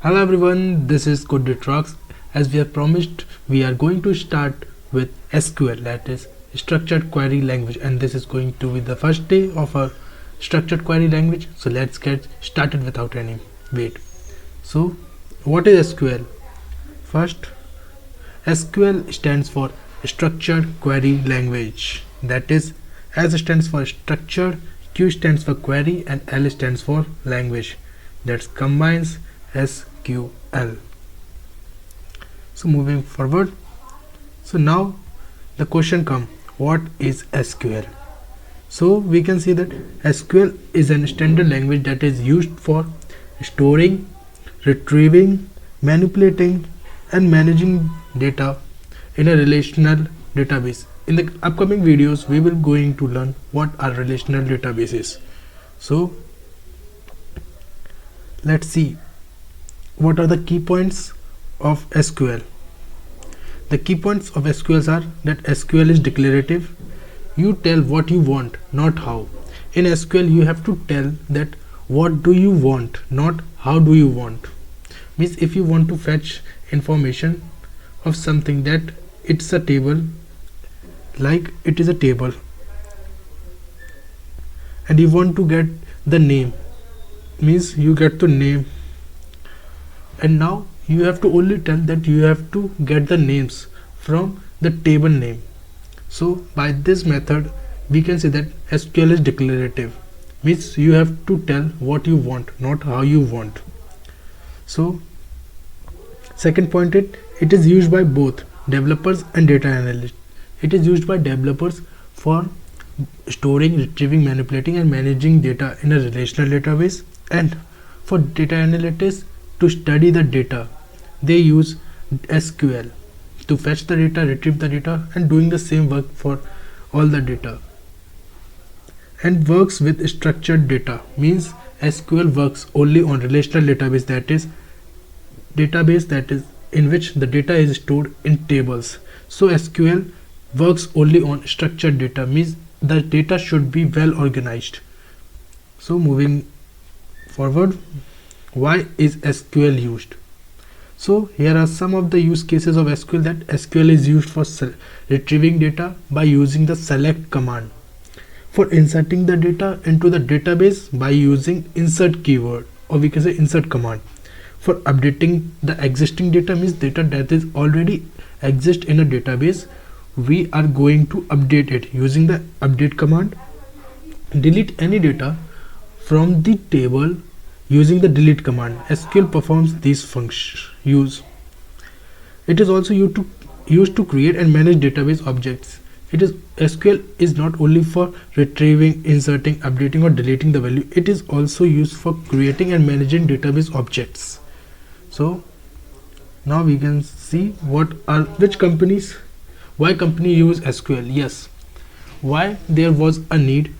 Hello everyone, this is Detrox. As we have promised, we are going to start with SQL, that is Structured Query Language, and this is going to be the first day of our Structured Query Language. So let's get started without any wait. So, what is SQL? First, SQL stands for Structured Query Language. That is, S stands for structured, Q stands for query, and L stands for language. That combines SQL. So moving forward, so now the question come, what is SQL? So we can see that SQL is a standard language that is used for storing, retrieving, manipulating and managing data in a relational database. In the upcoming videos we will going to learn what are relational databases. So let's see what are the key points of SQL. The key points of SQL are that SQL is declarative. You tell what you want, not how. In SQL you have to tell that what do you want, not how do you want. Means if you want to fetch information of something, that it's a table, like it is a table, and you want to get the name, means you get the name, and now you have to only tell that you have to get the names from the table name. So by this method we can say that SQL is declarative, means you have to tell what you want, not how you want. So second point, it is used by both developers and data analysts. It is used by developers for storing, retrieving, manipulating and managing data in a relational database, and for data analysts to study the data they use SQL to fetch the data, retrieve the data and doing the same work for all the data. And works with structured data, means SQL works only on relational database, that is in which the data is stored in tables. So SQL works only on structured data, means the data should be well organized. So moving forward, why is SQL used? So here are some of the use cases of SQL. That SQL is used for retrieving data by using the select command, for inserting the data into the database by using insert keyword, or we can say insert command, for updating the existing data, means data that is already exist in a database, we are going to update it using the update command. Delete any data from the table using the delete command. SQL performs these functions. It is also used to create and manage database objects. SQL is not only for retrieving, inserting, updating or deleting the value, it is also used for creating and managing database objects. So now we can see why company use SQL. Yes, why there was a need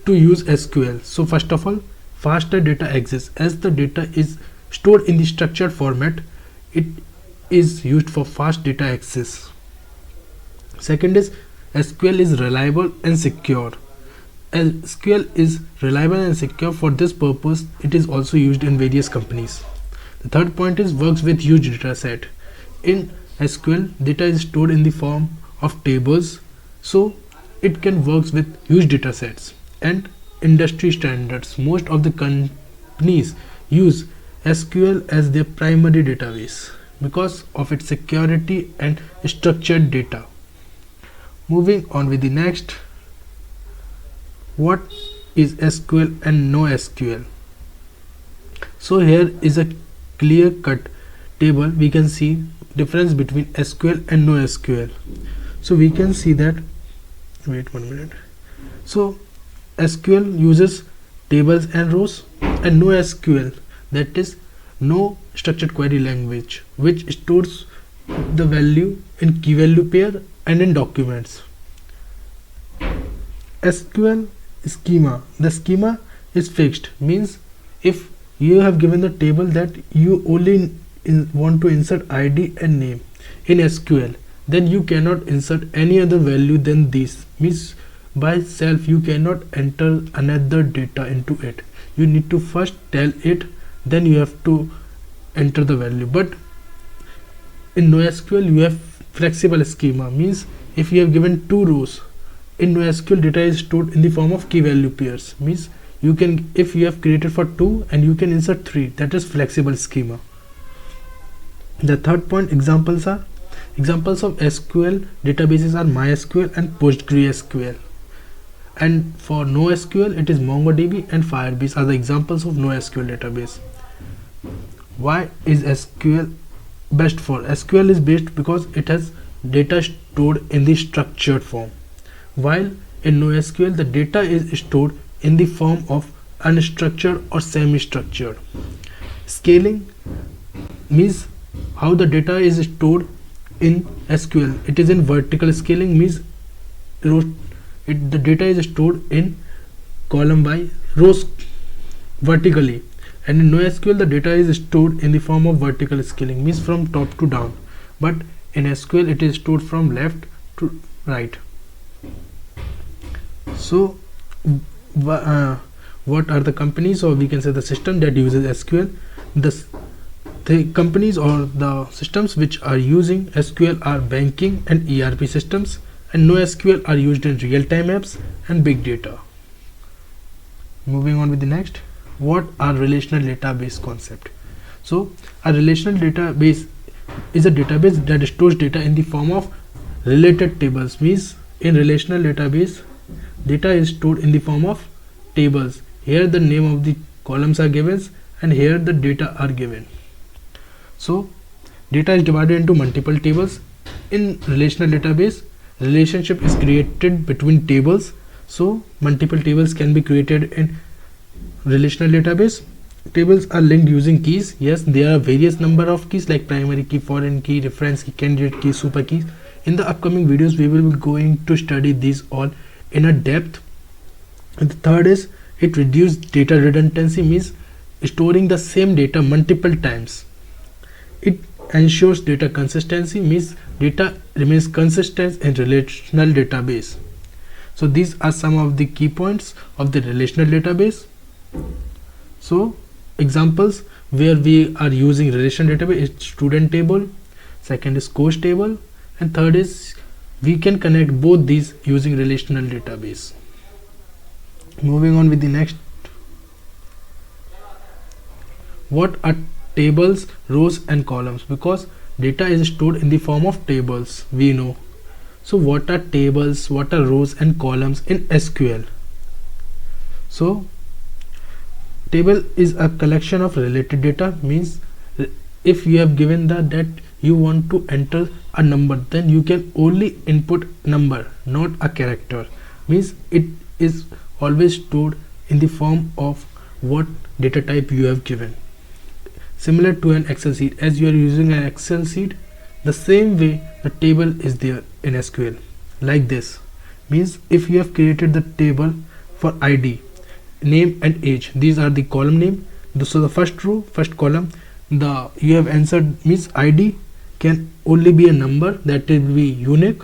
to use SQL. So first of all, faster data access. As the data is stored in the structured format, it is used for fast data access. Second is SQL is reliable and secure. SQL is reliable and secure. For this purpose it is also used in various companies. The third point is works with huge data set. In SQL, data is stored in the form of tables, so it can work with huge data sets. And industry standards, most of the companies use SQL as their primary database because of its security and structured data. Moving on with the next, what is SQL and no SQL? So here is a clear cut table. We can see difference between SQL and no SQL. So we can see that, wait 1 minute. So SQL uses tables and rows, and no SQL, that is no structured query language, which stores the value in key value pair and in documents. SQL schema, the schema is fixed, means if you have given the table that you only want to insert ID and name in SQL, then you cannot insert any other value than this, means by self you cannot enter another data into it. You need to first tell it, then you have to enter the value. But in NoSQL you have flexible schema, means if you have given two rows, in NoSQL data is stored in the form of key value pairs, means you can, if you have created for 2 and you can insert 3, that is flexible schema. The third point, examples of SQL databases are MySQL and PostgreSQL, and for NoSQL it is MongoDB and Firebase are the examples of NoSQL database. Why is SQL best for? SQL is best because it has data stored in the structured form, while in NoSQL the data is stored in the form of unstructured or semi-structured. Scaling means how the data is stored in SQL. It is in vertical scaling, means the data is stored in column by rows vertically, and in NoSQL the data is stored in the form of vertical scaling, means from top to down, but in SQL it is stored from left to right. So what are the companies, or we can say the system that uses SQL? The companies or the systems which are using SQL are banking and ERP systems, and NoSQL are used in real-time apps and big data. Moving on with the next, what are relational database concept? So a relational database is a database that stores data in the form of related tables, means in relational database data is stored in the form of tables. Here the name of the columns are given and here the data are given. So data is divided into multiple tables. In relational database, relationship is created between tables, so multiple tables can be created in relational database. Tables are linked using keys. Yes, there are various number of keys like primary key, foreign key, reference key, candidate key, super keys. In the upcoming videos we will be going to study these all in a depth. And the third is it reduces data redundancy, means storing the same data multiple times. It ensures data consistency, means data remains consistent in relational database. So these are some of the key points of the relational database. So examples where we are using relational database is student table, second is course table, and third is we can connect both these using relational database. Moving on with the next, what are tables, rows and columns? Because data is stored in the form of tables, we know. So what are tables, what are rows and columns in SQL? So table is a collection of related data, means if you have given that you want to enter a number, then you can only input number, not a character, means it is always stored in the form of what data type you have given. Similar to an Excel sheet, as you are using an Excel sheet, the same way the table is there in SQL, like this. Means if you have created the table for ID, name and age, these are the column name. So the first row, first column, the you have answered, means ID can only be a number, that will be unique.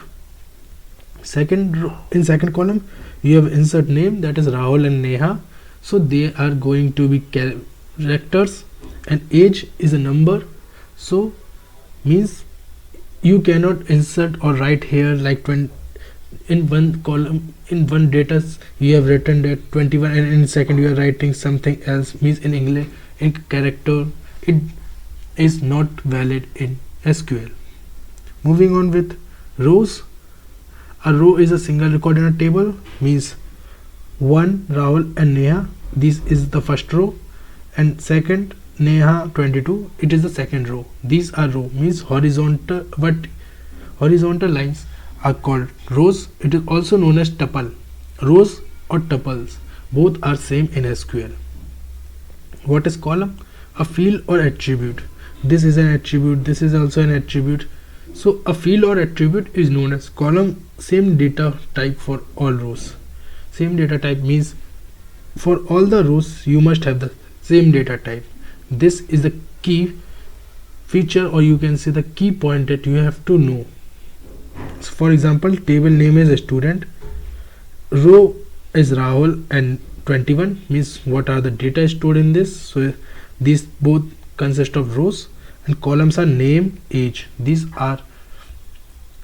Second row, in second column you have insert name, that is Rahul and Neha, so they are going to be characters, and age is a number, so means you cannot insert or write here like 20 in one column. In one data you have written that 21 and in second you are writing something else, means in English in character it is not valid in SQL. Moving on with rows, a row is a single record in a table, means 1 Rahul and Neha, this is the first row, and second Neha 22, it is the second row. These are row, means horizontal, but horizontal lines are called rows. It is also known as tuple. Rows or tuples, both are same in SQL. What is column? A field or attribute. This is an attribute, this is also an attribute. So a field or attribute is known as column. Same data type for all rows. Same data type means for all the rows you must have the same data type. This is the key feature, or you can say the key point that you have to know. So for example, table name is a student, row is Rahul and 21, means what are the data stored in this. So these both consist of rows, and columns are name, age. These are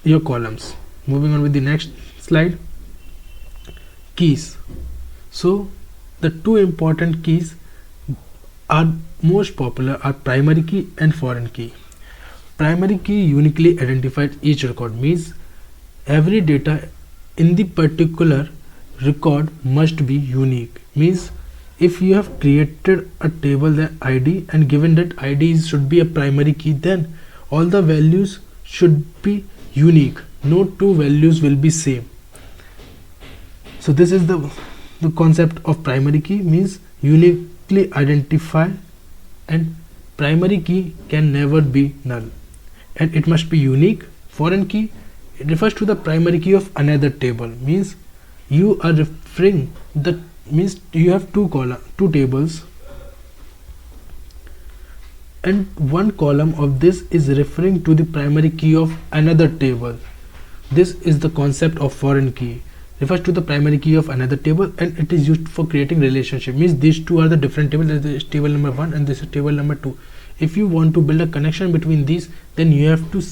your columns. Moving on with the next slide. Keys. So the two important keys are most popular are primary key and foreign key. Primary key uniquely identifies each record, means every data in the particular record must be unique. Means if you have created a table, the id, and given that id should be a primary key, then all the values should be unique. No two values will be same. So this is the concept of primary key, means uniquely identify, and primary key can never be null and it must be unique. Foreign key, it refers to the primary key of another table, means you are referring the, means you have two tables, and one column of this is referring to the primary key of another table. This is the concept of foreign key, refers to the primary key of another table, and it is used for creating relationship, means these two are the different tables. This is table number 1 and this is table number 2. If you want to build a connection between these, then you have to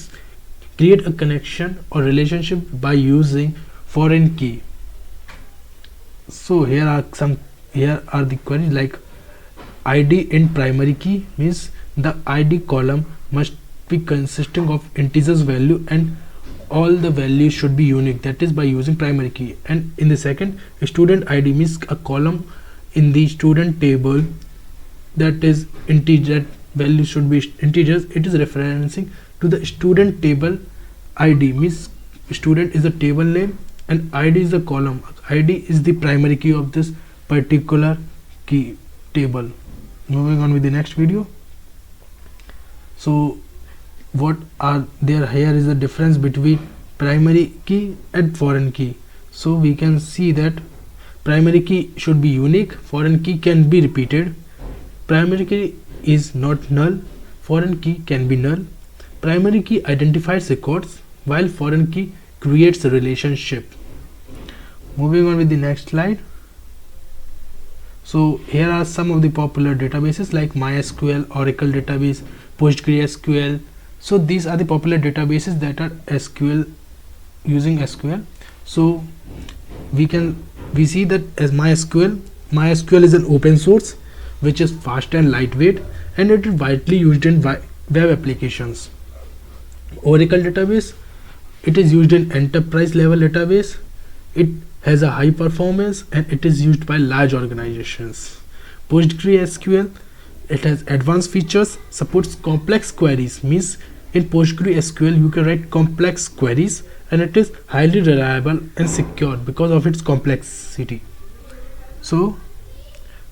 create a connection or relationship by using foreign key. So here are the queries like id in primary key, means the id column must be consisting of integers value and all the values should be unique, that is by using primary key. And in the second, student id means a column in the student table that is integer, value should be integers. It is referencing to the student table id, means student is the table name and id is the column. id is the primary key of this particular key table. Moving on with the next video. So what are there, here is the difference between primary key and foreign key. So we can see that primary key should be unique, foreign key can be repeated. Primary key is not null, foreign key can be null. Primary key identifies records while foreign key creates a relationship. Moving on with the next slide. So here are some of the popular databases like MySQL, Oracle database, PostgreSQL. So these are the popular databases that are SQL, using SQL. So we see that as MySQL is an open source which is fast and lightweight, and it is widely used in web applications. Oracle database, it is used in enterprise level database. It has a high performance and it is used by large organizations. PostgreSQL, it has advanced features, supports complex queries, means in PostgreSQL you can write complex queries, and it is highly reliable and secure because of its complexity. So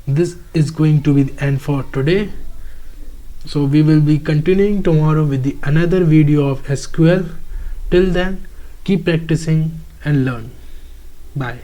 this is going to be the end for today. So we will be continuing tomorrow with the another video of SQL. Till then, keep practicing and learn. Bye.